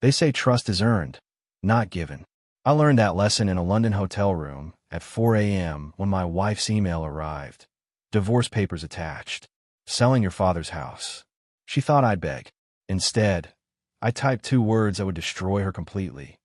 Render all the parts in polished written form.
They say trust is earned, not given. I learned that lesson in a London hotel room at 4 a.m. when my wife's email arrived. Divorce papers attached. Selling your father's house. She thought I'd beg. Instead, I typed 2 words that would destroy her completely.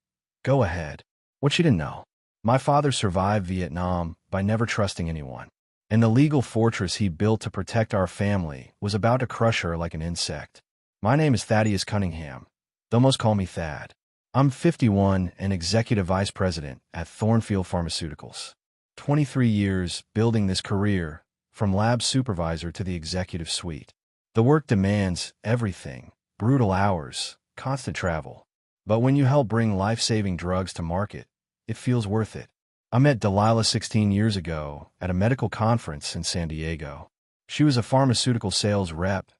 Go ahead. What she didn't know. My father survived Vietnam by never trusting anyone. And the legal fortress he built to protect our family was about to crush her like an insect. My name is Thaddeus Cunningham. They'll most call me Thad. I'm 51 and executive vice president at Thornfield Pharmaceuticals. 23 years building this career, from lab supervisor to the executive suite. The work demands everything, brutal hours, constant travel. But when you help bring life-saving drugs to market, it feels worth it. I met Delilah 16 years ago at a medical conference in San Diego. She was a pharmaceutical sales rep,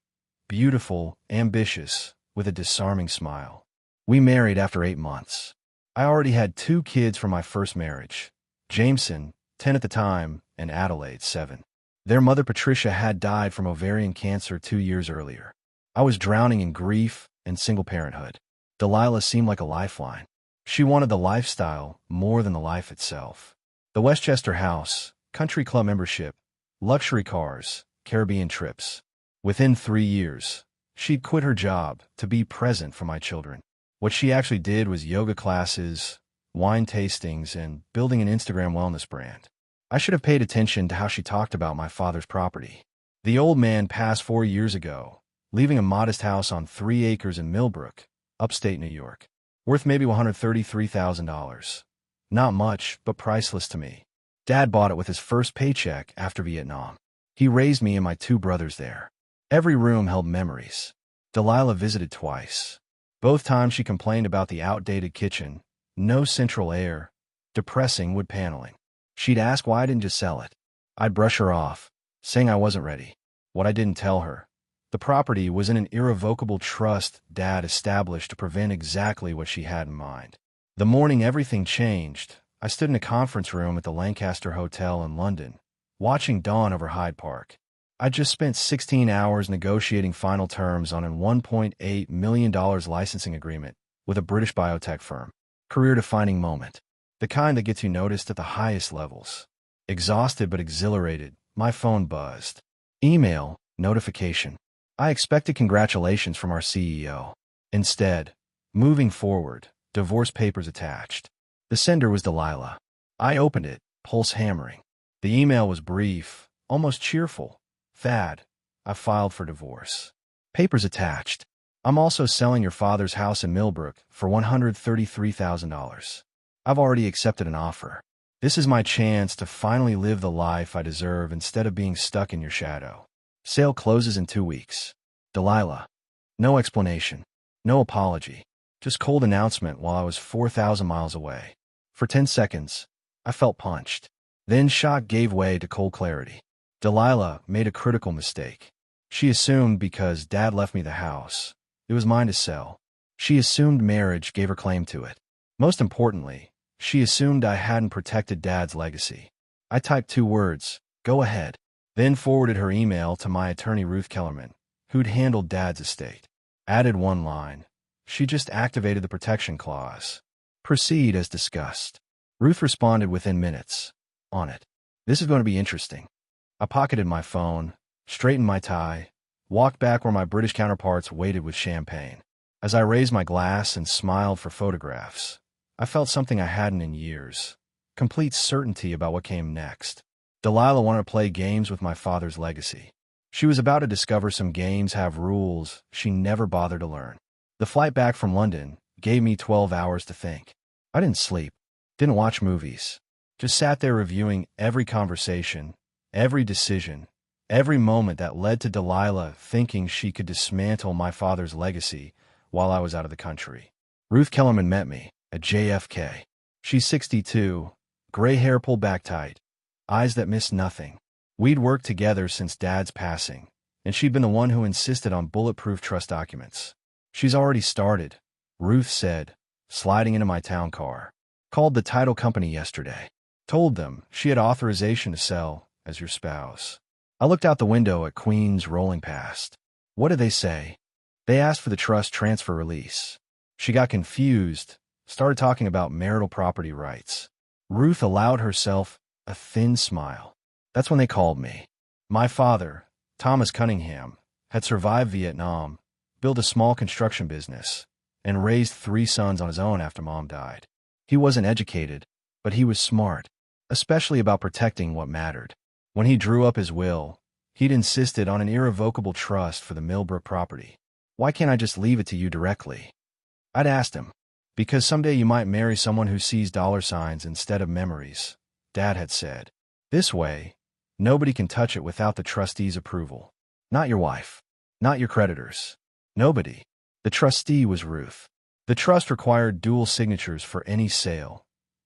beautiful, ambitious, with a disarming smile. We married after 8 months. I already had 2 kids from my first marriage, Jameson, 10 at the time, and Adelaide, 7. Their mother Patricia had died from ovarian cancer 2 years earlier. I was drowning in grief and single parenthood. Delilah seemed like a lifeline. She wanted the lifestyle more than the life itself. The Westchester house, country club membership, luxury cars, Caribbean trips. Within 3 years, she'd quit her job to be present for my children. What she actually did was yoga classes, wine tastings, and building an Instagram wellness brand. I should have paid attention to how she talked about my father's property. The old man passed 4 years ago, leaving a modest house on 3 acres in Millbrook, upstate New York, worth maybe $133,000. Not much, but priceless to me. Dad bought it with his first paycheck after Vietnam. He raised me and my 2 brothers there. Every room held memories. Delilah visited twice. Both times she complained about the outdated kitchen, no central air, depressing wood paneling. She'd ask why I didn't just sell it. I'd brush her off, saying I wasn't ready. What I didn't tell her. The property was in an irrevocable trust Dad established to prevent exactly what she had in mind. The morning everything changed, I stood in a conference room at the Lancaster Hotel in London, watching dawn over Hyde Park. I just spent 16 hours negotiating final terms on a $1.8 million licensing agreement with a British biotech firm. Career-defining moment. The kind that gets you noticed at the highest levels. Exhausted but exhilarated, my phone buzzed. Email, notification. I expected congratulations from our CEO. Instead, moving forward, divorce papers attached. The sender was Delilah. I opened it, pulse hammering. The email was brief, almost cheerful. Thad, I filed for divorce. Papers attached. I'm also selling your father's house in Millbrook for $133,000. I've already accepted an offer. This is my chance to finally live the life I deserve instead of being stuck in your shadow. Sale closes in 2 weeks. Delilah. No explanation. No apology. Just cold announcement while I was 4,000 miles away. For 10 seconds, I felt punched. Then shock gave way to cold clarity. Delilah made a critical mistake. She assumed because Dad left me the house, it was mine to sell. She assumed marriage gave her claim to it. Most importantly, she assumed I hadn't protected Dad's legacy. I typed 2 words, go ahead, then forwarded her email to my attorney Ruth Kellerman, who'd handled Dad's estate. Added 1 line. She just activated the protection clause. Proceed as discussed. Ruth responded within minutes. On it. This is going to be interesting. I pocketed my phone, straightened my tie, walked back where my British counterparts waited with champagne. As I raised my glass and smiled for photographs, I felt something I hadn't in years. Complete certainty about what came next. Delilah wanted to play games with my father's legacy. She was about to discover some games have rules she never bothered to learn. The flight back from London gave me 12 hours to think. I didn't sleep, didn't watch movies, just sat there reviewing every conversation, every decision, every moment that led to Delilah thinking she could dismantle my father's legacy while I was out of the country. Ruth Kellerman met me at JFK. She's 62, gray hair pulled back tight, eyes that missed nothing. We'd worked together since Dad's passing, and she'd been the one who insisted on bulletproof trust documents. She's already started, Ruth said, sliding into my town car. Called the title company yesterday. Told them she had authorization to sell as your spouse. I looked out the window at Queens rolling past. What did they say? They asked for the trust transfer release. She got confused, started talking about marital property rights. Ruth allowed herself a thin smile. That's when they called me. My father, Thomas Cunningham, had survived Vietnam, built a small construction business, and raised 3 sons on his own after Mom died. He wasn't educated, but he was smart, especially about protecting what mattered. When he drew up his will, he'd insisted on an irrevocable trust for the Millbrook property. Why can't I just leave it to you directly? I'd asked him. Because someday you might marry someone who sees dollar signs instead of memories, Dad had said. This way, nobody can touch it without the trustee's approval. Not your wife. Not your creditors. Nobody. The trustee was Ruth. The trust required dual signatures for any sale,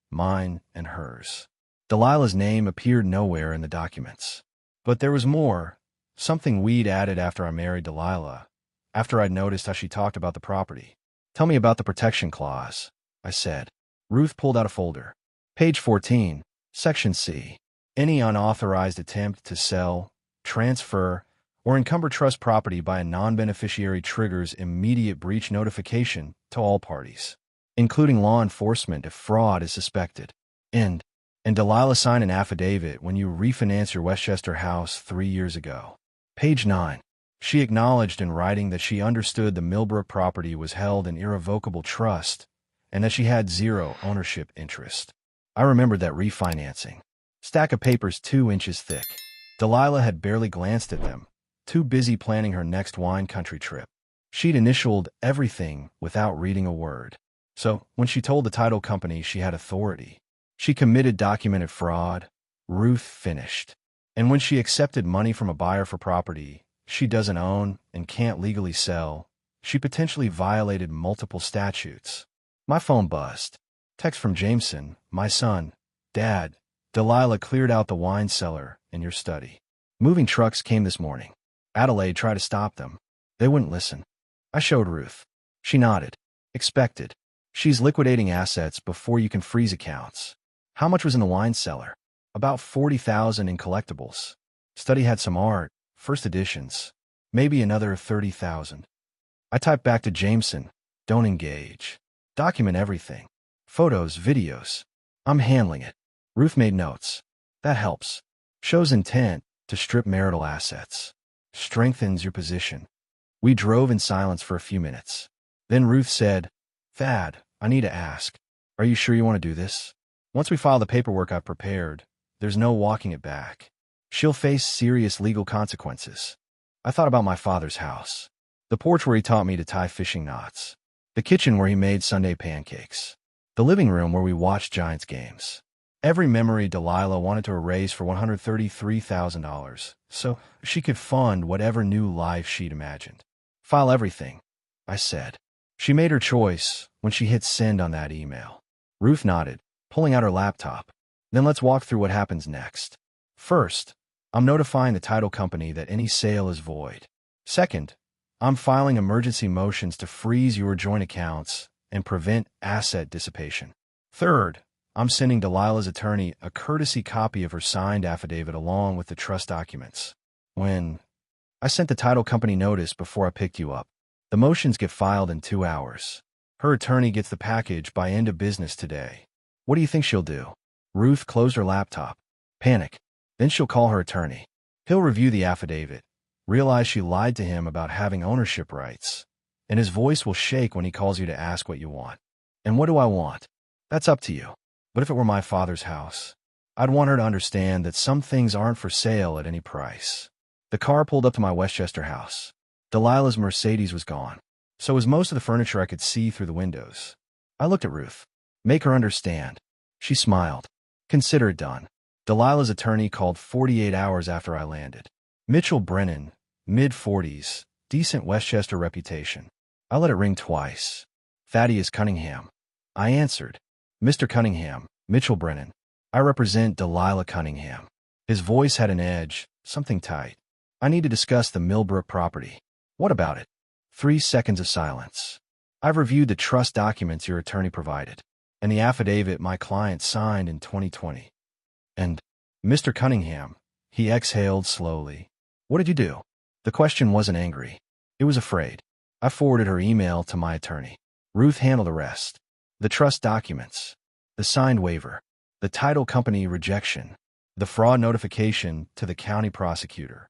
mine and hers. Delilah's name appeared nowhere in the documents. But there was more, something we'd added after I married Delilah, after I'd noticed how she talked about the property. Tell me about the protection clause, I said. Ruth pulled out a folder. Page 14, Section C. Any unauthorized attempt to sell, transfer, or encumber trust property by a non-beneficiary triggers immediate breach notification to all parties, including law enforcement if fraud is suspected. And Delilah signed an affidavit when you refinanced your Westchester house 3 years ago. Page 9. She acknowledged in writing that she understood the Millbrook property was held in irrevocable trust and that she had 0 ownership interest. I remembered that refinancing. Stack of papers 2 inches thick. Delilah had barely glanced at them, too busy planning her next wine country trip. She'd initialed everything without reading a word. So, when she told the title company she had authority, she committed documented fraud. Ruth finished. And when she accepted money from a buyer for property she doesn't own and can't legally sell, she potentially violated multiple statutes. My phone buzzed. Text from Jameson, my son. Dad, Delilah cleared out the wine cellar in your study. Moving trucks came this morning. Adelaide tried to stop them. They wouldn't listen. I showed Ruth. She nodded. Expected. She's liquidating assets before you can freeze accounts. How much was in the wine cellar? About $40,000 in collectibles. Study had some art, first editions. Maybe another $30,000. I typed back to Jameson. Don't engage. Document everything. Photos, videos. I'm handling it. Ruth made notes. That helps. Shows intent to strip marital assets. Strengthens your position. We drove in silence for a few minutes. Then Ruth said, Thad, I need to ask. Are you sure you want to do this? Once we file the paperwork I've prepared, there's no walking it back. She'll face serious legal consequences. I thought about my father's house. The porch where he taught me to tie fishing knots. The kitchen where he made Sunday pancakes. The living room where we watched Giants games. Every memory Delilah wanted to erase for $133,000, so she could fund whatever new life she'd imagined. File everything, I said. She made her choice when she hit send on that email. Ruth nodded, pulling out her laptop. Then let's walk through what happens next. First, I'm notifying the title company that any sale is void. Second, I'm filing emergency motions to freeze your joint accounts and prevent asset dissipation. Third, I'm sending Delilah's attorney a courtesy copy of her signed affidavit along with the trust documents. When I sent the title company notice before I picked you up. The motions get filed in 2 hours. Her attorney gets the package by end of business today. What do you think she'll do? Ruth closed her laptop. Panic. Then she'll call her attorney. He'll review the affidavit, realize she lied to him about having ownership rights, and his voice will shake when he calls you to ask what you want. And what do I want? That's up to you. But if it were my father's house, I'd want her to understand that some things aren't for sale at any price. The car pulled up to my Westchester house. Delilah's Mercedes was gone. So was most of the furniture I could see through the windows. I looked at Ruth. Make her understand. She smiled. Consider it done. Delilah's attorney called 48 hours after I landed. Mitchell Brennan, mid-40s, decent Westchester reputation. I let it ring twice. Thaddeus Cunningham. I answered. Mr. Cunningham, Mitchell Brennan. I represent Delilah Cunningham. His voice had an edge, something tight. I need to discuss the Millbrook property. What about it? 3 seconds of silence. I've reviewed the trust documents your attorney provided, and the affidavit my client signed in 2020. And, Mr. Cunningham, he exhaled slowly. What did you do? The question wasn't angry. It was afraid. I forwarded her email to my attorney. Ruth handled the rest. The trust documents, the signed waiver, the title company rejection, the fraud notification to the county prosecutor.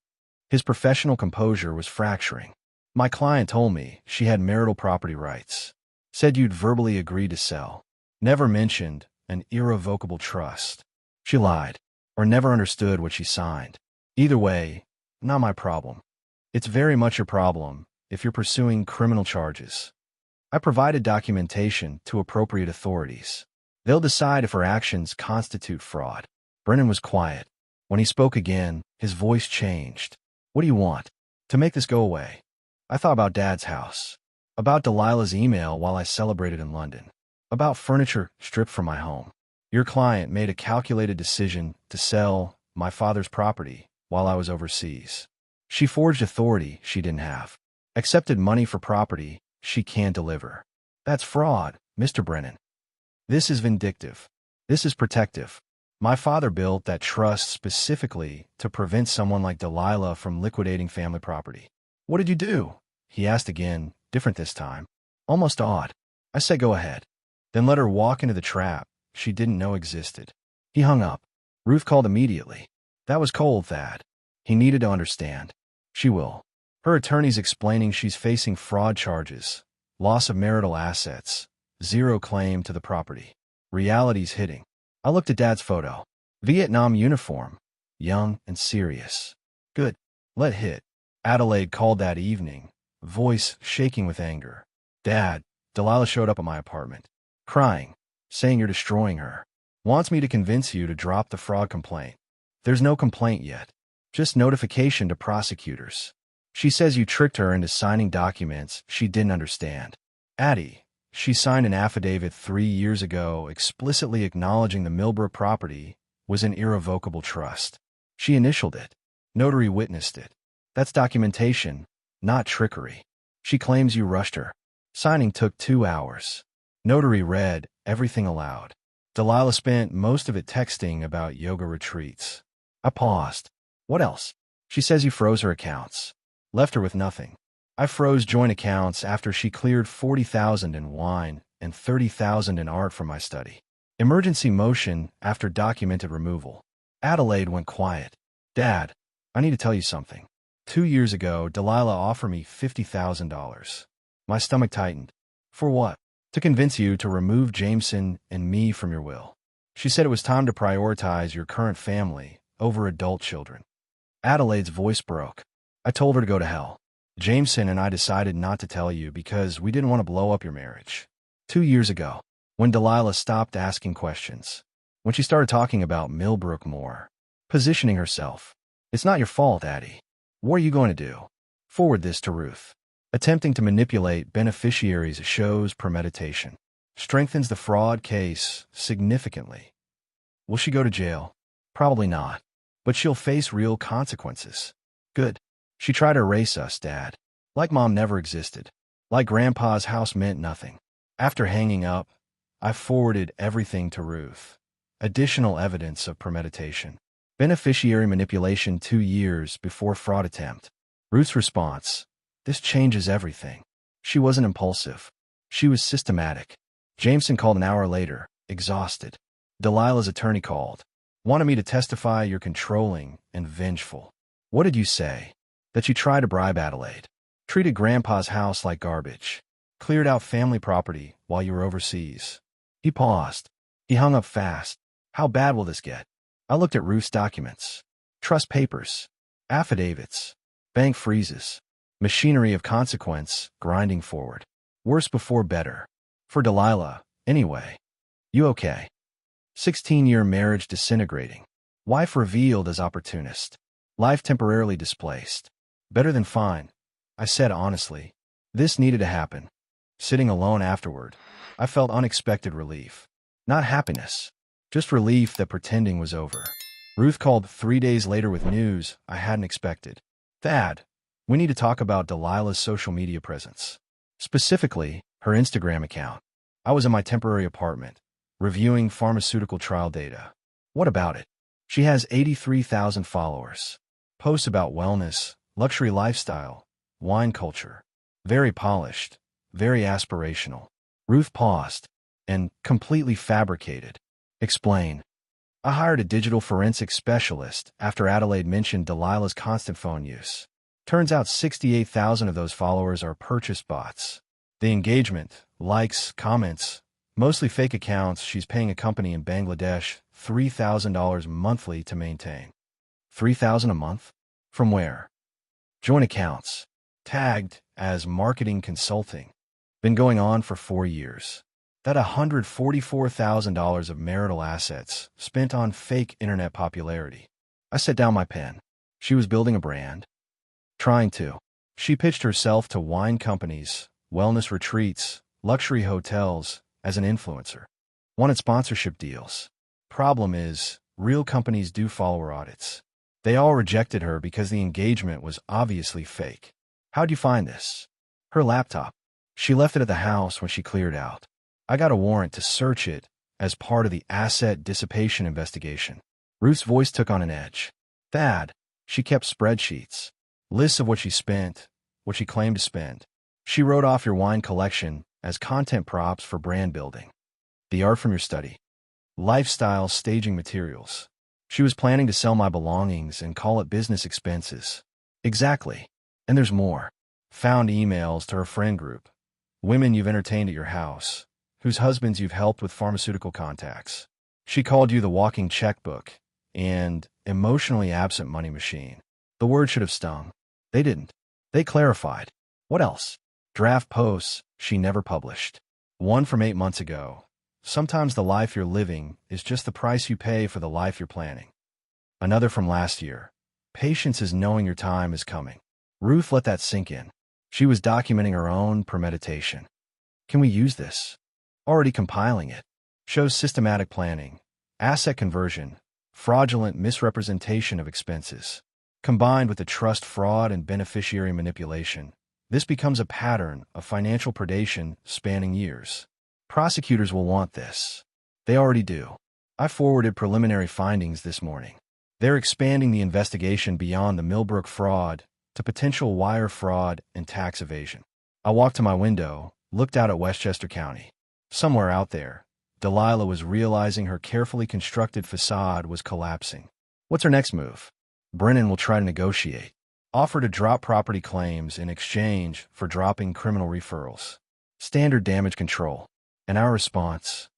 His professional composure was fracturing. My client told me she had marital property rights. Said you'd verbally agreed to sell. Never mentioned an irrevocable trust. She lied, or never understood what she signed. Either way, not my problem. It's very much your problem if you're pursuing criminal charges. I provided documentation to appropriate authorities. They'll decide if her actions constitute fraud. Brennan was quiet. When he spoke again, his voice changed. What do you want? To make this go away? I thought about Dad's house. About Delilah's email while I celebrated in London. About furniture stripped from my home. Your client made a calculated decision to sell my father's property while I was overseas. She forged authority she didn't have. Accepted money for property she can't deliver. That's fraud, Mr. Brennan. This is vindictive. This is protective. My father built that trust specifically to prevent someone like Delilah from liquidating family property. What did you do? He asked again, different this time. Almost awed. I said go ahead. Then let her walk into the trap she didn't know existed. He hung up. Ruth called immediately. That was cold, Thad. He needed to understand. She will. Her attorney's explaining she's facing fraud charges, loss of marital assets, zero claim to the property. Reality's hitting. I looked at Dad's photo. Vietnam uniform. Young and serious. Good. Let hit. Adelaide called that evening, voice shaking with anger. Dad, Delilah showed up at my apartment. Crying. Saying you're destroying her. Wants me to convince you to drop the fraud complaint. There's no complaint yet. Just notification to prosecutors. She says you tricked her into signing documents she didn't understand. Addie, she signed an affidavit 3 years ago explicitly acknowledging the Millbrook property was an irrevocable trust. She initialed it. Notary witnessed it. That's documentation, not trickery. She claims you rushed her. Signing took 2 hours. Notary read everything aloud. Delilah spent most of it texting about yoga retreats. I paused. What else? She says you froze her accounts. Left her with nothing. I froze joint accounts after she cleared $40,000 in wine and $30,000 in art from my study. Emergency motion after documented removal. Adelaide went quiet. Dad, I need to tell you something. 2 years ago, Delilah offered me $50,000. My stomach tightened. For what? To convince you to remove Jameson and me from your will. She said it was time to prioritize your current family over adult children. Adelaide's voice broke. I told her to go to hell. Jameson and I decided not to tell you because we didn't want to blow up your marriage. 2 years ago, when Delilah stopped asking questions, when she started talking about Millbrook more, positioning herself. It's not your fault, Addie. What are you going to do? Forward this to Ruth. Attempting to manipulate beneficiaries shows premeditation. Strengthens the fraud case significantly. Will she go to jail? Probably not. But she'll face real consequences. Good. She tried to erase us, Dad. Like Mom never existed. Like Grandpa's house meant nothing. After hanging up, I forwarded everything to Ruth. Additional evidence of premeditation. Beneficiary manipulation 2 years before fraud attempt. Ruth's response. This changes everything. She wasn't impulsive. She was systematic. Jameson called an hour later, exhausted. Delilah's attorney called. Wanted me to testify you're controlling and vengeful. What did you say? That you tried to bribe Adelaide. Treated Grandpa's house like garbage. Cleared out family property while you were overseas. He paused. He hung up fast. How bad will this get? I looked at Ruth's documents. Trust papers. Affidavits. Bank freezes. Machinery of consequence grinding forward. Worse before better. For Delilah, anyway. You okay? 16-year marriage disintegrating. Wife revealed as opportunist. Life temporarily displaced. Better than fine, I said honestly. This needed to happen. Sitting alone afterward, I felt unexpected relief. Not happiness. Just relief that pretending was over. Ruth called 3 days later with news I hadn't expected. Thad, we need to talk about Delilah's social media presence. Specifically, her Instagram account. I was in my temporary apartment, reviewing pharmaceutical trial data. What about it? She has 83,000 followers. Posts about wellness, luxury lifestyle, wine culture. Very polished, very aspirational. Ruth paused. And completely fabricated. Explain. I hired a digital forensic specialist after Adelaide mentioned Delilah's constant phone use. Turns out 68,000 of those followers are purchase bots. The engagement, likes, comments, mostly fake accounts. She's paying a company in Bangladesh $3,000 monthly to maintain. $3,000 a month? From where? Joint accounts. Tagged as marketing consulting. Been going on for 4 years. That $144,000 of marital assets spent on fake internet popularity. I set down my pen. She was building a brand. Trying to. She pitched herself to wine companies, wellness retreats, luxury hotels as an influencer. Wanted sponsorship deals. Problem is, real companies do follower audits. They all rejected her because the engagement was obviously fake. How'd you find this? Her laptop. She left it at the house when she cleared out. I got a warrant to search it as part of the asset dissipation investigation. Ruth's voice took on an edge. Thad, she kept spreadsheets. Lists of what she spent, what she claimed to spend. She wrote off your wine collection as content props for brand building. The art from your study. Lifestyle staging materials. She was planning to sell my belongings and call it business expenses. Exactly. And there's more. Found emails to her friend group. Women you've entertained at your house, whose husbands you've helped with pharmaceutical contacts. She called you the walking checkbook and emotionally absent money machine. The word should have stung. They didn't. They clarified. What else? Draft posts she never published. One from 8 months ago. Sometimes the life you're living is just the price you pay for the life you're planning. Another from last year. Patience is knowing your time is coming. Ruth let that sink in. She was documenting her own premeditation. Can we use this? Already compiling it. Shows systematic planning, asset conversion, fraudulent misrepresentation of expenses. Combined with the trust fraud and beneficiary manipulation, this becomes a pattern of financial predation spanning years. Prosecutors will want this. They already do. I forwarded preliminary findings this morning. They're expanding the investigation beyond the Millbrook fraud to potential wire fraud and tax evasion. I walked to my window, looked out at Westchester County. Somewhere out there, Delilah was realizing her carefully constructed facade was collapsing. What's her next move? Brennan will try to negotiate. Offer to drop property claims in exchange for dropping criminal referrals. Standard damage control. And our response?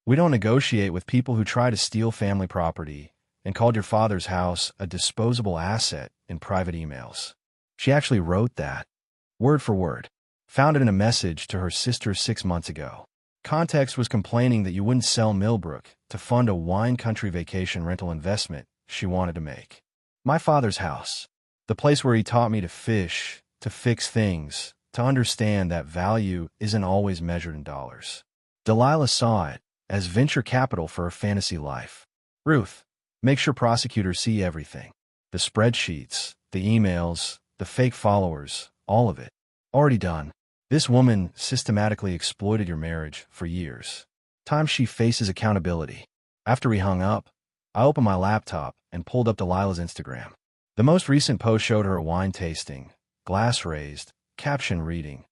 We don't negotiate with people who try to steal family property and called your father's house a disposable asset in private emails. She actually wrote that. Word for word. Found it in a message to her sister 6 months ago. Context was complaining that you wouldn't sell Millbrook to fund a wine country vacation rental investment she wanted to make. My father's house. The place where he taught me to fish, to fix things, to understand that value isn't always measured in dollars. Delilah saw it as venture capital for her fantasy life. Ruth, make sure prosecutors see everything. The spreadsheets, the emails, the fake followers, all of it. Already done. This woman systematically exploited your marriage for years. Time she faces accountability. After we hung up, I opened my laptop and pulled up Delilah's Instagram. The most recent post showed her at wine tasting, glass raised, caption reading,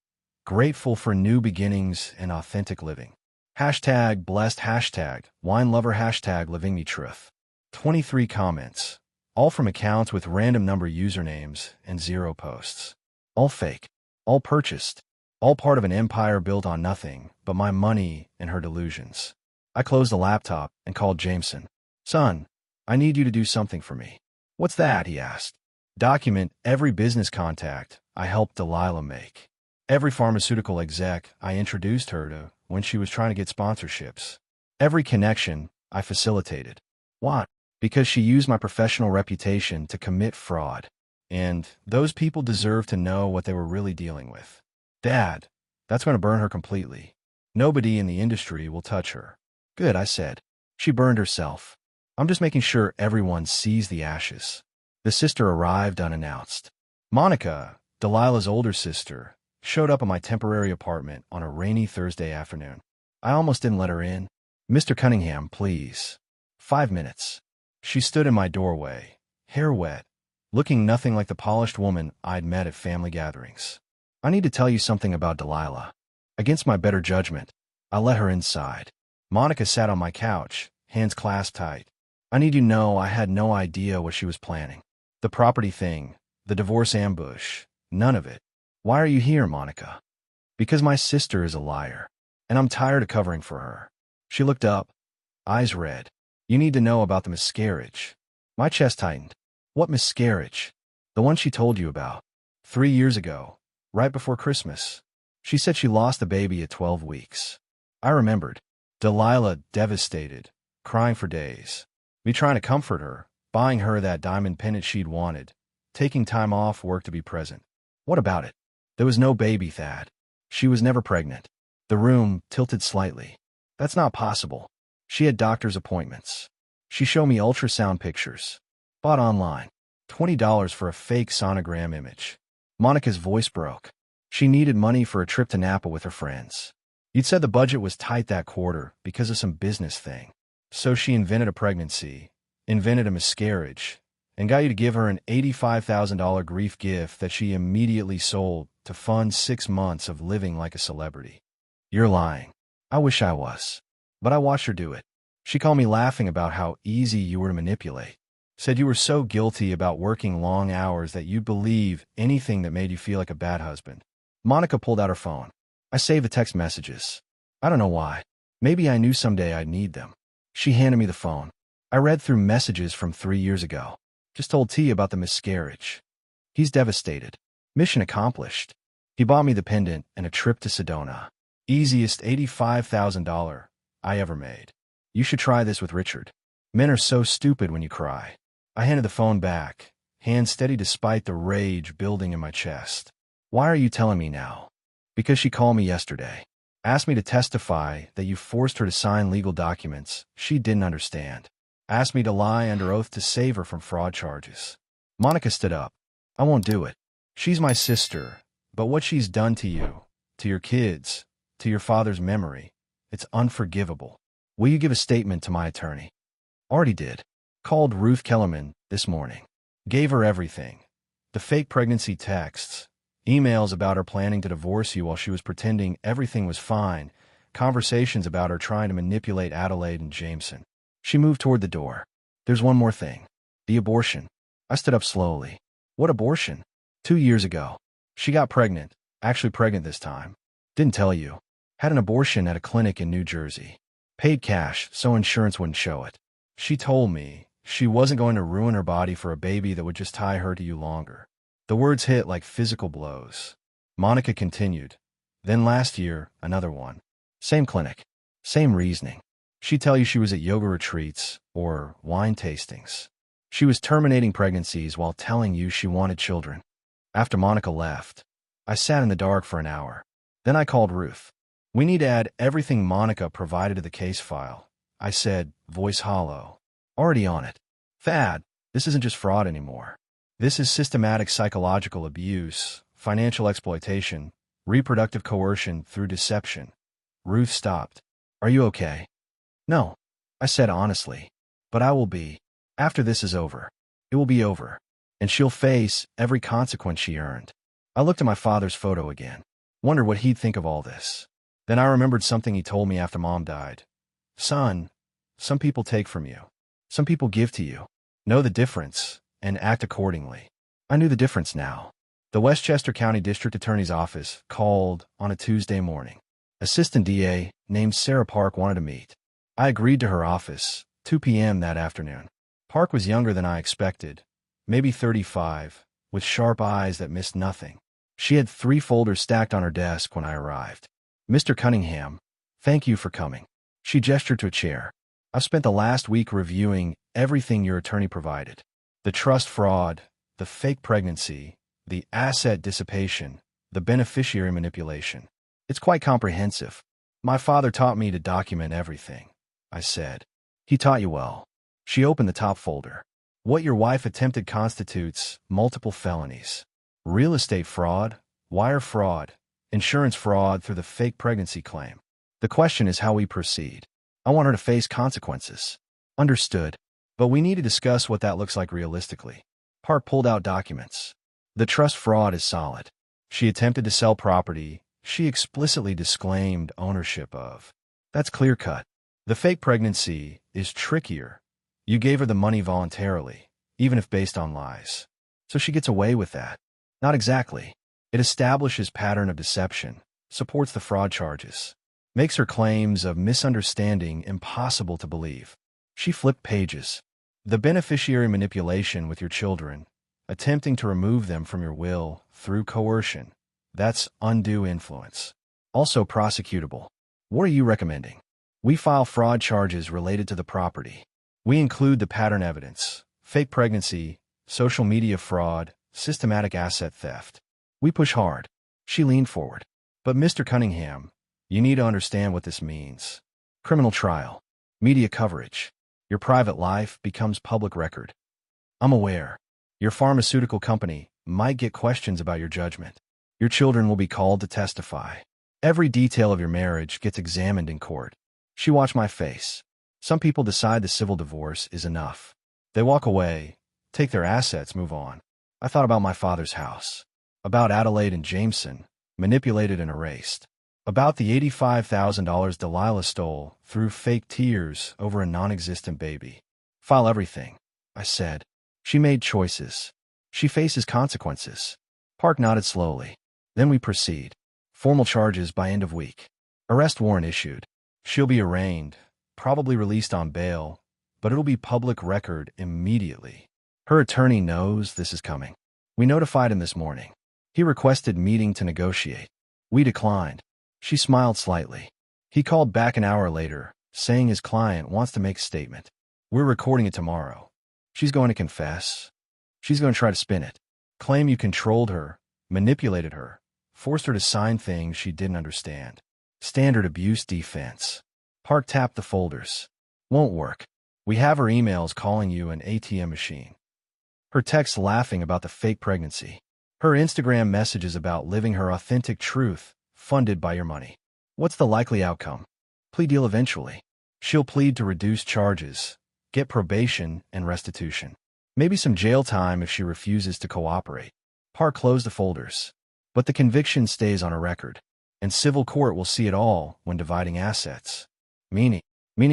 grateful for new beginnings and authentic living. Hashtag blessed, hashtag wine lover, hashtag living me truth. 23 comments, all from accounts with random number usernames and 0 posts. All fake, all purchased, all part of an empire built on nothing but my money and her delusions. I closed the laptop and called Jameson. Son, I need you to do something for me. What's that? He asked. Document every business contact I helped Delilah make. Every pharmaceutical exec I introduced her to when she was trying to get sponsorships. Every connection I facilitated. Why? Because she used my professional reputation to commit fraud. And those people deserve to know what they were really dealing with. Dad, that's going to burn her completely. Nobody in the industry will touch her. Good, I said. She burned herself. I'm just making sure everyone sees the ashes. The sister arrived unannounced. Monica, Delilah's older sister, showed up at my temporary apartment on a rainy Thursday afternoon. I almost didn't let her in. Mr. Cunningham, please. 5 minutes. She stood in my doorway, hair wet, looking nothing like the polished woman I'd met at family gatherings. I need to tell you something about Delilah. Against my better judgment, I let her inside. Monica sat on my couch, hands clasped tight. I need you to know I had no idea what she was planning. The property thing, the divorce ambush, none of it. Why are you here, Monica? Because my sister is a liar, and I'm tired of covering for her. She looked up, eyes red. You need to know about the miscarriage. My chest tightened. What miscarriage? The one she told you about. 3 years ago, right before Christmas. She said she lost the baby at 12 weeks. I remembered. Delilah devastated, crying for days. Me trying to comfort her, buying her that diamond pendant she'd wanted, taking time off work to be present. What about it? There was no baby, Thad. She was never pregnant. The room tilted slightly. That's not possible. She had doctor's appointments. She showed me ultrasound pictures. Bought online. $20 for a fake sonogram image. Monica's voice broke. She needed money for a trip to Napa with her friends. You'd said the budget was tight that quarter because of some business thing. So she invented a pregnancy, invented a miscarriage, and got you to give her an $85,000 grief gift that she immediately sold to fund 6 months of living like a celebrity. You're lying. I wish I was. But I watched her do it. She called me laughing about how easy you were to manipulate. Said you were so guilty about working long hours that you'd believe anything that made you feel like a bad husband. Monica pulled out her phone. I saved the text messages. I don't know why. Maybe I knew someday I'd need them. She handed me the phone. I read through messages from 3 years ago. Just told T about the miscarriage. He's devastated. Mission accomplished. He bought me the pendant and a trip to Sedona. Easiest $85,000 I ever made. You should try this with Richard. Men are so stupid when you cry. I handed the phone back, hand steady despite the rage building in my chest. Why are you telling me now? Because she called me yesterday. Asked me to testify that you forced her to sign legal documents she didn't understand. Asked me to lie under oath to save her from fraud charges. Monica stood up. I won't do it. She's my sister, but what she's done to you, to your kids, to your father's memory, it's unforgivable. Will you give a statement to my attorney? Already did. Called Ruth Kellerman this morning. Gave her everything. The fake pregnancy texts, emails about her planning to divorce you while she was pretending everything was fine, conversations about her trying to manipulate Adelaide and Jameson. She moved toward the door. There's one more thing. The abortion. I stood up slowly. What abortion? 2 years ago. She got pregnant, actually pregnant this time. Didn't tell you. Had an abortion at a clinic in New Jersey. Paid cash so insurance wouldn't show it. She told me she wasn't going to ruin her body for a baby that would just tie her to you longer. The words hit like physical blows. Monica continued. Then last year, another one. Same clinic. Same reasoning. She'd tell you she was at yoga retreats or wine tastings. She was terminating pregnancies while telling you she wanted children. After Monica left, I sat in the dark for an hour. Then I called Ruth. We need to add everything Monica provided to the case file. I said, voice hollow. Already on it. Thad, this isn't just fraud anymore. This is systematic psychological abuse, financial exploitation, reproductive coercion through deception. Ruth stopped. Are you okay? No, I said honestly. But I will be. After this is over. It will be over. And she'll face every consequence she earned. I looked at my father's photo again. Wondered what he'd think of all this. Then I remembered something he told me after Mom died. Son, some people take from you. Some people give to you. Know the difference and act accordingly. I knew the difference now. The Westchester County District Attorney's Office called on a Tuesday morning. Assistant DA named Sarah Park wanted to meet. I agreed to her office, 2 p.m. that afternoon. Park was younger than I expected, maybe 35, with sharp eyes that missed nothing. She had 3 folders stacked on her desk when I arrived. Mr. Cunningham, thank you for coming. She gestured to a chair. I've spent the last week reviewing everything your attorney provided. The trust fraud, the fake pregnancy, the asset dissipation, the beneficiary manipulation. It's quite comprehensive. My father taught me to document everything, I said. He taught you well. She opened the top folder. What your wife attempted constitutes multiple felonies. Real estate fraud, wire fraud, insurance fraud through the fake pregnancy claim. The question is how we proceed. I want her to face consequences. Understood. But we need to discuss what that looks like realistically. Park pulled out documents. The trust fraud is solid. She attempted to sell property she explicitly disclaimed ownership of. That's clear-cut. The fake pregnancy is trickier. You gave her the money voluntarily, even if based on lies. So she gets away with that. Not exactly. It establishes pattern of deception, supports the fraud charges, makes her claims of misunderstanding impossible to believe. She flipped pages. The beneficiary manipulation with your children, attempting to remove them from your will through coercion. That's undue influence. Also prosecutable. What are you recommending? We file fraud charges related to the property. We include the pattern evidence, fake pregnancy, social media fraud, systematic asset theft. We push hard. She leaned forward. But Mr. Cunningham, you need to understand what this means. Criminal trial. Media coverage. Your private life becomes public record. I'm aware. Your pharmaceutical company might get questions about your judgment. Your children will be called to testify. Every detail of your marriage gets examined in court. She watched my face. Some people decide the civil divorce is enough. They walk away, take their assets, move on. I thought about my father's house, about Adelaide and Jameson, manipulated and erased, about the $85,000 Delilah stole through fake tears over a non-existent baby. File everything, I said. She made choices. She faces consequences. Park nodded slowly. Then we proceed. Formal charges by end of week. Arrest warrant issued. She'll be arraigned, probably released on bail, but it'll be public record immediately. Her attorney knows this is coming. We notified him this morning. He requested meeting to negotiate. We declined. She smiled slightly. He called back an hour later, saying his client wants to make a statement. We're recording it tomorrow. She's going to confess. She's going to try to spin it. Claim you controlled her, manipulated her, forced her to sign things she didn't understand. Standard abuse defense. Park tapped the folders. Won't work. We have her emails calling you an ATM machine. Her texts laughing about the fake pregnancy. Her Instagram messages about living her authentic truth, funded by your money. What's the likely outcome? Plea deal eventually. She'll plead to reduce charges, get probation and restitution. Maybe some jail time if she refuses to cooperate. Park closed the folders. But the conviction stays on a record, and civil court will see it all when dividing assets. Meaning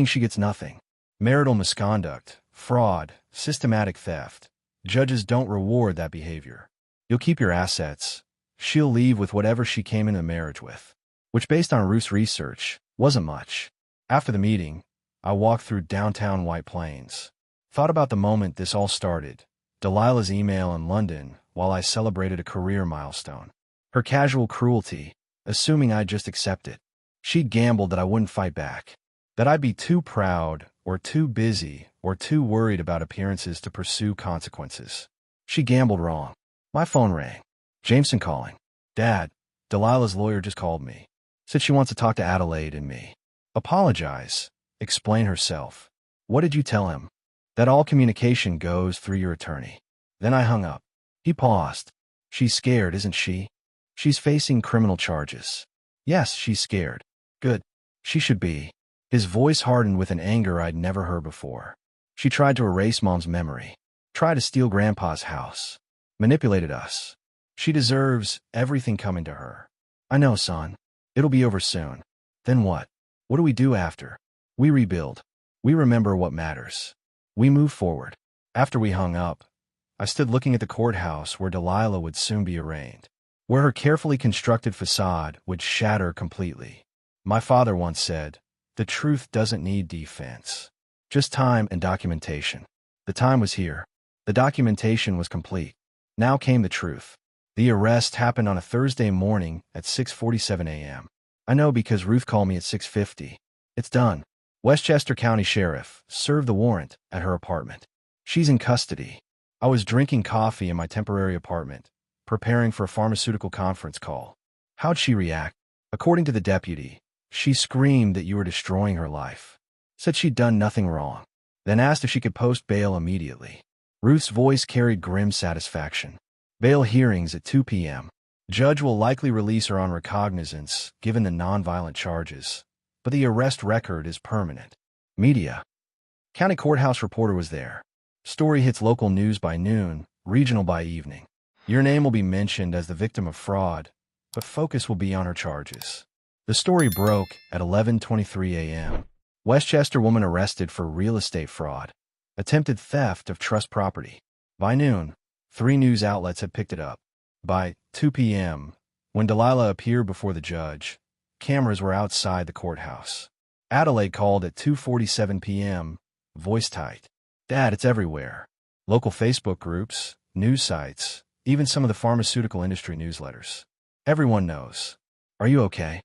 she gets nothing. Marital misconduct, fraud, systematic theft. Judges don't reward that behavior. You'll keep your assets. She'll leave with whatever she came into marriage with, which based on Ruth's research, wasn't much. After the meeting, I walked through downtown White Plains. Thought about the moment this all started, Delilah's email in London, while I celebrated a career milestone. Her casual cruelty, assuming I'd just accept it. She'd gambled that I wouldn't fight back, that I'd be too proud, or too busy, or too worried about appearances to pursue consequences. She gambled wrong. My phone rang. Jameson calling. Dad, Delilah's lawyer just called me. Said she wants to talk to Adelaide and me. Apologize. Explain herself. What did you tell him? That all communication goes through your attorney. Then I hung up. He paused. She's scared, isn't she? She's facing criminal charges. Yes, she's scared. Good. She should be. His voice hardened with an anger I'd never heard before. She tried to erase Mom's memory. Tried to steal Grandpa's house. Manipulated us. She deserves everything coming to her. I know, son. It'll be over soon. Then what? What do we do after? We rebuild. We remember what matters. We move forward. After we hung up, I stood looking at the courthouse where Delilah would soon be arraigned, where her carefully constructed facade would shatter completely. My father once said, the truth doesn't need defense, just time and documentation. The time was here. The documentation was complete. Now came the truth. The arrest happened on a Thursday morning at 6:47 a.m. I know because Ruth called me at 6:50. It's done. Westchester County Sheriff served the warrant at her apartment. She's in custody. I was drinking coffee in my temporary apartment, preparing for a pharmaceutical conference call. How'd she react? According to the deputy, she screamed that you were destroying her life. Said she'd done nothing wrong. Then asked if she could post bail immediately. Ruth's voice carried grim satisfaction. Bail hearings at 2 p.m. Judge will likely release her on recognizance, given the nonviolent charges. But the arrest record is permanent. Media. County courthouse reporter was there. Story hits local news by noon, regional by evening. Your name will be mentioned as the victim of fraud, but focus will be on her charges. The story broke at 11:23 a.m. Westchester woman arrested for real estate fraud. Attempted theft of trust property. By noon, 3 news outlets had picked it up. By 2 p.m., when Delilah appeared before the judge, cameras were outside the courthouse. Adelaide called at 2:47 p.m., voice tight. "Dad, it's everywhere." Local Facebook groups, news sites, even some of the pharmaceutical industry newsletters. Everyone knows. "Are you okay?"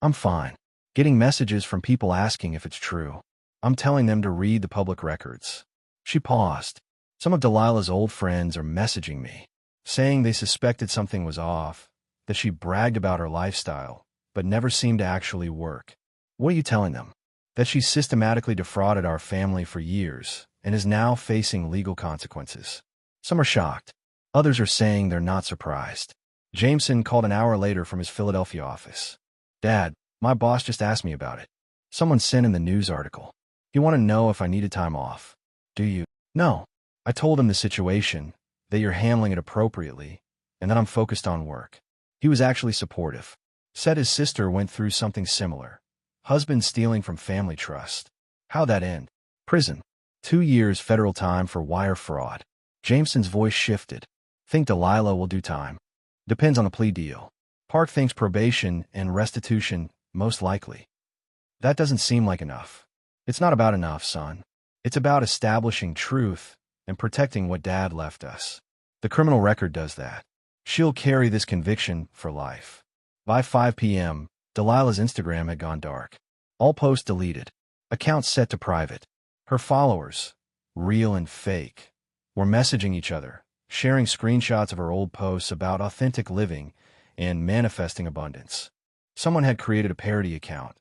"I'm fine." Getting messages from people asking if it's true. I'm telling them to read the public records. She paused. Some of Delilah's old friends are messaging me, saying they suspected something was off, that she bragged about her lifestyle, but never seemed to actually work. What are you telling them? That she systematically defrauded our family for years and is now facing legal consequences. Some are shocked. Others are saying they're not surprised. Jameson called an hour later from his Philadelphia office. "Dad, my boss just asked me about it. Someone sent him the news article. He wanted to know if I needed time off." "Do you?" "No." I told him the situation, that you're handling it appropriately, and that I'm focused on work. He was actually supportive. Said his sister went through something similar. Husband stealing from family trust. How'd that end? "Prison. 2 years federal time for wire fraud." Jameson's voice shifted. "Think Delilah will do time?" "Depends on the plea deal. Park thinks probation and restitution, most likely." "That doesn't seem like enough." "It's not about enough, son. It's about establishing truth and protecting what Dad left us. The criminal record does that. She'll carry this conviction for life." By 5 p.m., Delilah's Instagram had gone dark. All posts deleted. Accounts set to private. Her followers, real and fake, were messaging each other, sharing screenshots of her old posts about authentic living and manifesting abundance. Someone had created a parody account,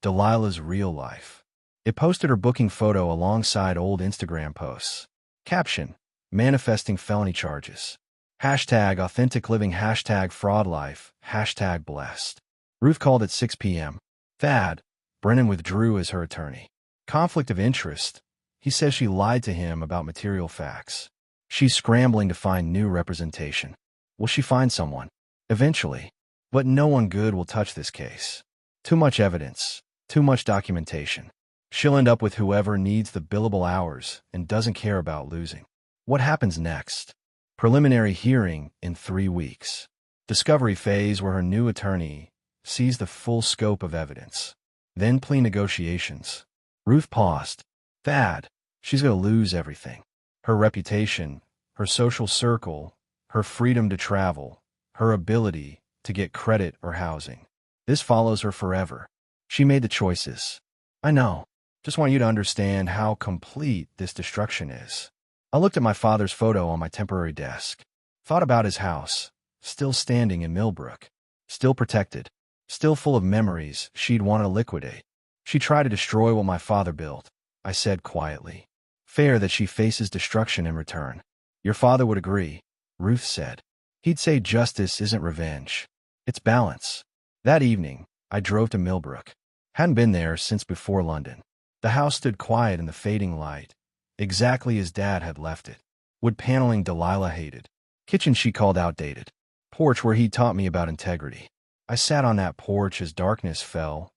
Delilah's Real Life. It posted her booking photo alongside old Instagram posts. Caption: manifesting felony charges. Hashtag authentic living, hashtag fraud life, hashtag blessed. Ruth called at 6 p.m. Thad, Brennan withdrew as her attorney. Conflict of interest. He says she lied to him about material facts. She's scrambling to find new representation. Will she find someone? Eventually. But no one good will touch this case. Too much evidence. Too much documentation. She'll end up with whoever needs the billable hours and doesn't care about losing. What happens next? Preliminary hearing in 3 weeks. Discovery phase where her new attorney sees the full scope of evidence. Then plea negotiations. Ruth paused. Thad, she's going to lose everything. Her reputation, her social circle, her freedom to travel, her ability to get credit or housing. This follows her forever. She made the choices. I know. Just want you to understand how complete this destruction is. I looked at my father's photo on my temporary desk. Thought about his house, still standing in Millbrook. Still protected. Still full of memories she'd want to liquidate. She tried to destroy what my father built, I said quietly. Fair that she faces destruction in return. Your father would agree, Ruth said. He'd say justice isn't revenge. It's balance. That evening, I drove to Millbrook. Hadn't been there since before London. The house stood quiet in the fading light, exactly as Dad had left it. Wood paneling Delilah hated. Kitchen she called outdated. Porch where he'd taught me about integrity. I sat on that porch as darkness fell,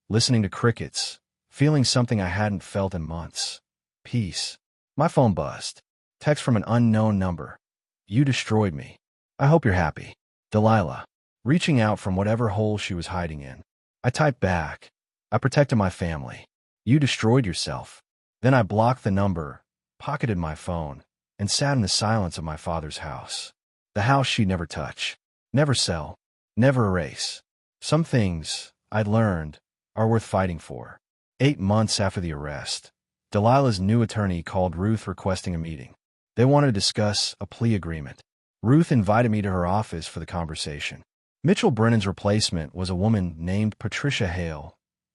listening to crickets, feeling something I hadn't felt in months. Peace. My phone buzzed. Text from an unknown number. You destroyed me. I hope you're happy. Delilah. Reaching out from whatever hole she was hiding in. I typed back. I protected my family. You destroyed yourself. Then I blocked the number, pocketed my phone, and sat in the silence of my father's house. The house she'd never touch. Never sell. Never erase. Some things, I'd learned, are worth fighting for. 8 months after the arrest, Delilah's new attorney called Ruth requesting a meeting. They wanted to discuss a plea agreement. Ruth invited me to her office for the conversation. Mitchell Brennan's replacement was a woman named Patricia Hale,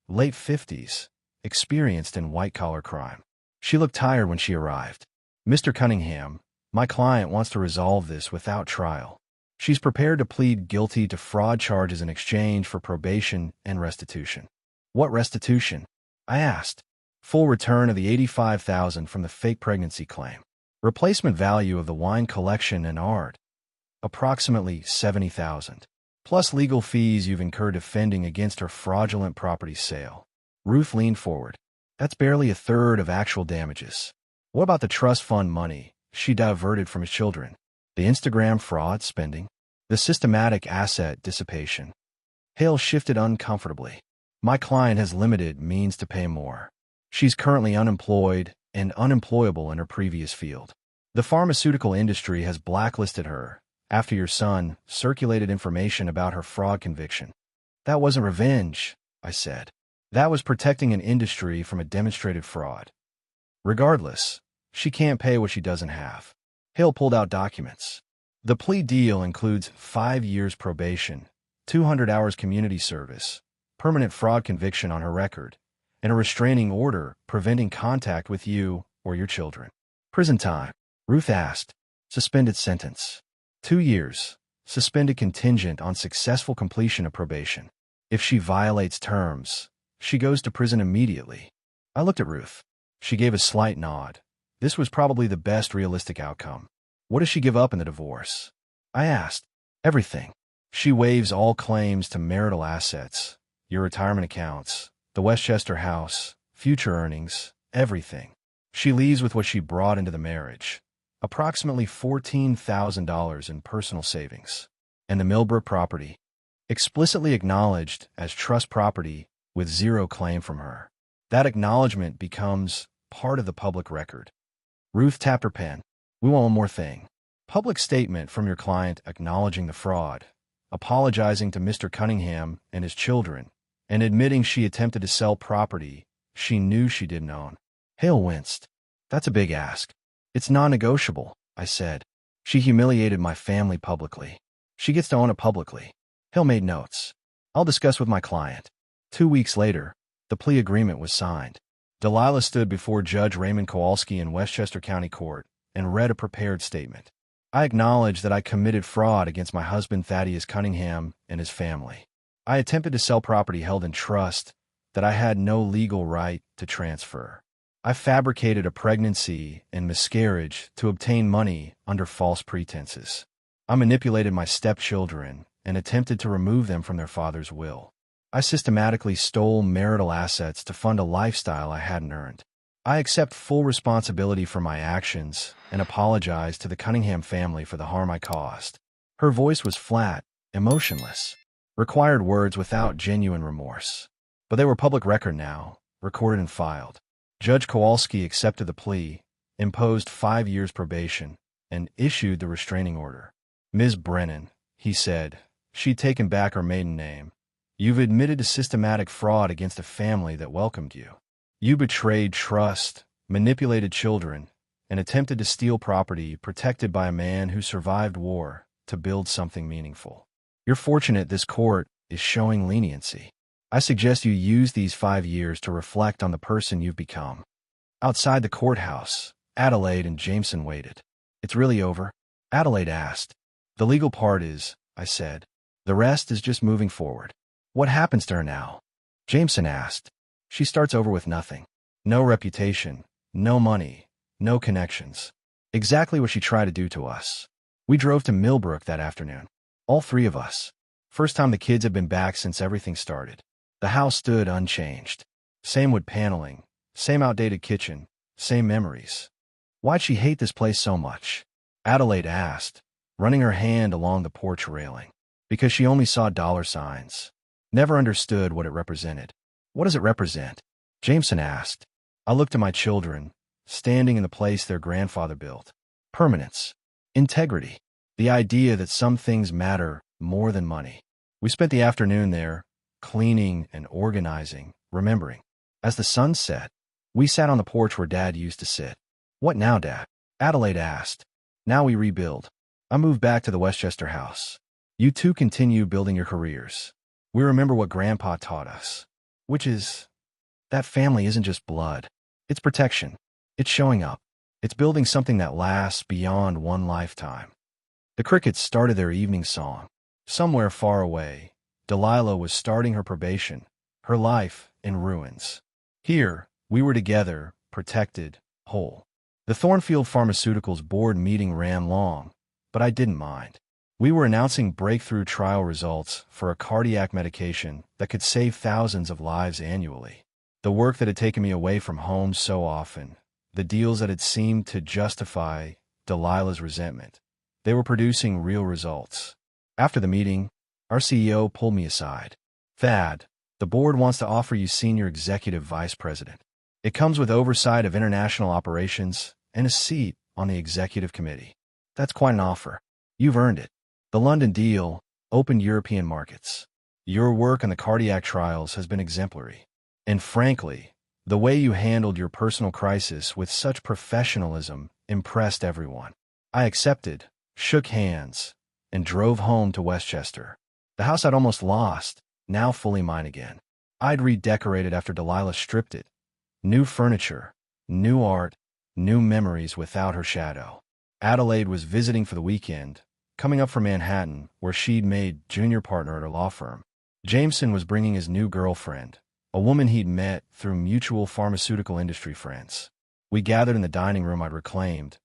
late 50s, experienced in white-collar crime. She looked tired when she arrived. Mr. Cunningham, my client wants to resolve this without trial. She's prepared to plead guilty to fraud charges in exchange for probation and restitution. What restitution? I asked. Full return of the $85,000 from the fake pregnancy claim. Replacement value of the wine collection and art. Approximately $70,000. plus legal fees you've incurred defending against her fraudulent property sale. Ruth leaned forward. That's barely a third of actual damages. What about the trust fund money she diverted from his children? The Instagram fraud spending? The systematic asset dissipation? Hale shifted uncomfortably. My client has limited means to pay more. She's currently unemployed and unemployable in her previous field. The pharmaceutical industry has blacklisted her after your son circulated information about her fraud conviction. That wasn't revenge, I said. That was protecting an industry from a demonstrated fraud. Regardless, she can't pay what she doesn't have. Hale pulled out documents. The plea deal includes 5 years probation, 200 hours community service, permanent fraud conviction on her record, and a restraining order preventing contact with you or your children. Prison time, Ruth asked. Suspended sentence. 2 years, suspended contingent on successful completion of probation. If she violates terms, she goes to prison immediately. I looked at Ruth. She gave a slight nod. This was probably the best realistic outcome. What does she give up in the divorce? I asked. Everything. She waives all claims to marital assets, your retirement accounts, the Westchester house, future earnings, everything. She leaves with what she brought into the marriage, approximately $14,000 in personal savings, and the Millbrook property, explicitly acknowledged as trust property with zero claim from her. That acknowledgement becomes part of the public record. Ruth tapped her pen. We want one more thing. Public statement from your client acknowledging the fraud, apologizing to Mr. Cunningham and his children, and admitting she attempted to sell property she knew she didn't own. Hale winced. That's a big ask. It's non-negotiable, I said. She humiliated my family publicly. She gets to own it publicly. Hale made notes. I'll discuss with my client. 2 weeks later, the plea agreement was signed. Delilah stood before Judge Raymond Kowalski in Westchester County Court and read a prepared statement. I acknowledge that I committed fraud against my husband Thaddeus Cunningham and his family. I attempted to sell property held in trust that I had no legal right to transfer. I fabricated a pregnancy and miscarriage to obtain money under false pretenses. I manipulated my stepchildren and attempted to remove them from their father's will. I systematically stole marital assets to fund a lifestyle I hadn't earned. I accept full responsibility for my actions and apologize to the Cunningham family for the harm I caused. Her voice was flat, emotionless, required words without genuine remorse. But they were public record now, recorded and filed. Judge Kowalski accepted the plea, imposed 5 years probation, and issued the restraining order. Ms. Brennan, he said, she'd taken back her maiden name. You've admitted to systematic fraud against a family that welcomed you. You betrayed trust, manipulated children, and attempted to steal property protected by a man who survived war to build something meaningful. You're fortunate this court is showing leniency. I suggest you use these 5 years to reflect on the person you've become. Outside the courthouse, Adelaide and Jameson waited. It's really over? Adelaide asked. The legal part is, I said. The rest is just moving forward. What happens to her now? Jameson asked. She starts over with nothing. No reputation, no money, no connections. Exactly what she tried to do to us. We drove to Millbrook that afternoon. All 3 of us. First time the kids had been back since everything started. The house stood unchanged. Same wood paneling, same outdated kitchen, same memories. Why'd she hate this place so much? Adelaide asked, running her hand along the porch railing. Because she only saw dollar signs. Never understood what it represented. What does it represent? Jameson asked. I looked at my children, standing in the place their grandfather built. Permanence. Integrity. The idea that some things matter more than money. We spent the afternoon there, cleaning and organizing, remembering. As the sun set, we sat on the porch where Dad used to sit. What now, Dad? Adelaide asked. Now we rebuild. I moved back to the Westchester house. You two continue building your careers. We remember what Grandpa taught us, which is that family isn't just blood. It's protection. It's showing up. It's building something that lasts beyond one lifetime. The crickets started their evening song. Somewhere far away, Delilah was starting her probation, her life in ruins. Here, we were together, protected, whole. The Thornfield Pharmaceuticals board meeting ran long, but I didn't mind. We were announcing breakthrough trial results for a cardiac medication that could save thousands of lives annually. The work that had taken me away from home so often, the deals that had seemed to justify Delilah's resentment, they were producing real results. After the meeting, our CEO pulled me aside. "Thad, the board wants to offer you Senior Executive Vice President. It comes with oversight of international operations and a seat on the executive committee. That's quite an offer. You've earned it. The London deal opened European markets. Your work on the cardiac trials has been exemplary. And frankly, the way you handled your personal crisis with such professionalism impressed everyone." I accepted, shook hands, and drove home to Westchester. The house I'd almost lost, now fully mine again. I'd redecorated after Delilah stripped it. New furniture, new art, new memories without her shadow. Adelaide was visiting for the weekend, coming up from Manhattan, where she'd made junior partner at her law firm. Jameson was bringing his new girlfriend, a woman he'd met through mutual pharmaceutical industry friends. We gathered in the dining room I'd reclaimed.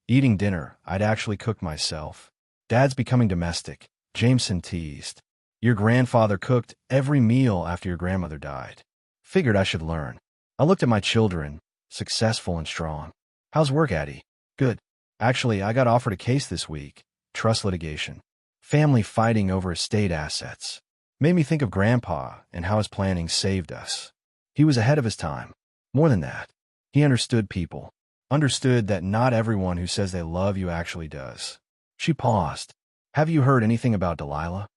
Eating dinner I'd actually cooked myself. "Dad's becoming domestic," Jameson teased. "Your grandfather cooked every meal after your grandmother died. Figured I should learn." I looked at my children, successful and strong. "How's work, Addie?" "Good. Actually, I got offered a case this week. Trust litigation. Family fighting over estate assets. Made me think of Grandpa and how his planning saved us. He was ahead of his time. More than that, he understood people. Understood that not everyone who says they love you actually does." She paused. "Have you heard anything about Delilah?"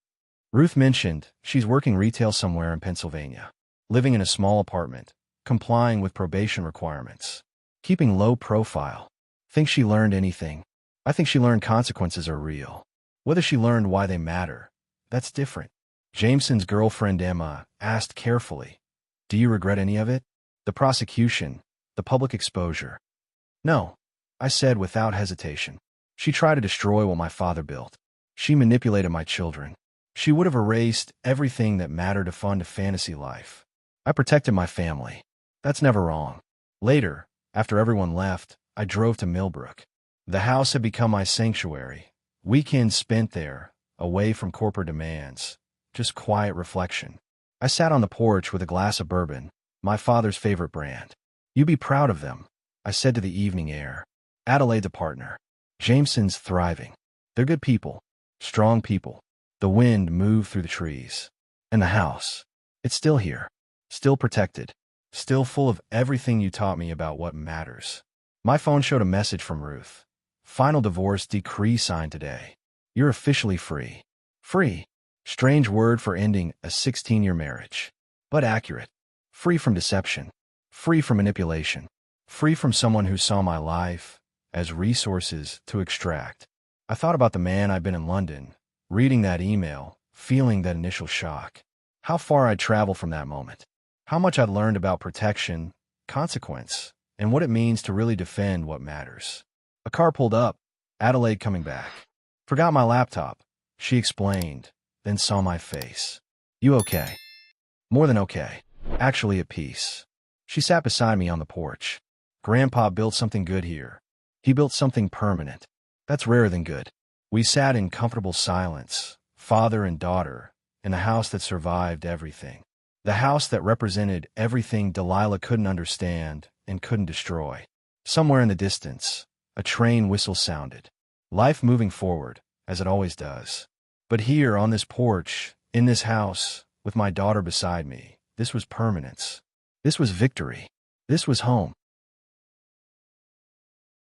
Ruth mentioned she's working retail somewhere in Pennsylvania. Living in a small apartment, complying with probation requirements. Keeping low profile. Think she learned anything? I think she learned consequences are real. Whether she learned why they matter, that's different. Jameson's girlfriend Emma asked carefully, "Do you regret any of it? The prosecution, the public exposure?" "No," I said without hesitation. She tried to destroy what my father built. She manipulated my children. She would have erased everything that mattered to fund a fantasy life. I protected my family. That's never wrong. Later, after everyone left, I drove to Millbrook. The house had become my sanctuary. Weekends spent there, away from corporate demands. Just quiet reflection. I sat on the porch with a glass of bourbon, my father's favorite brand. "You be proud of them," I said to the evening air. "Adelaide's a partner. Jameson's thriving. They're good people. Strong people." The wind moved through the trees. And the house. It's still here. Still protected. Still full of everything you taught me about what matters. My phone showed a message from Ruth. "Final divorce decree signed today. You're officially free." Free. Strange word for ending a 16-year marriage. But accurate. Free from deception. Free from manipulation. Free from someone who saw my life as resources to extract. I thought about the man I'd been in London, reading that email, feeling that initial shock. How far I'd traveled from that moment. How much I'd learned about protection, consequence, and what it means to really defend what matters. A car pulled up, Adelaide coming back. "Forgot my laptop," she explained, then saw my face. "You okay?" "More than okay. Actually at peace." She sat beside me on the porch. "Grandpa built something good here. He built something permanent. That's rarer than good." We sat in comfortable silence, father and daughter, in the house that survived everything. The house that represented everything Delilah couldn't understand and couldn't destroy. Somewhere in the distance, a train whistle sounded. Life moving forward, as it always does. But here, on this porch, in this house, with my daughter beside me, this was permanence. This was victory. This was home.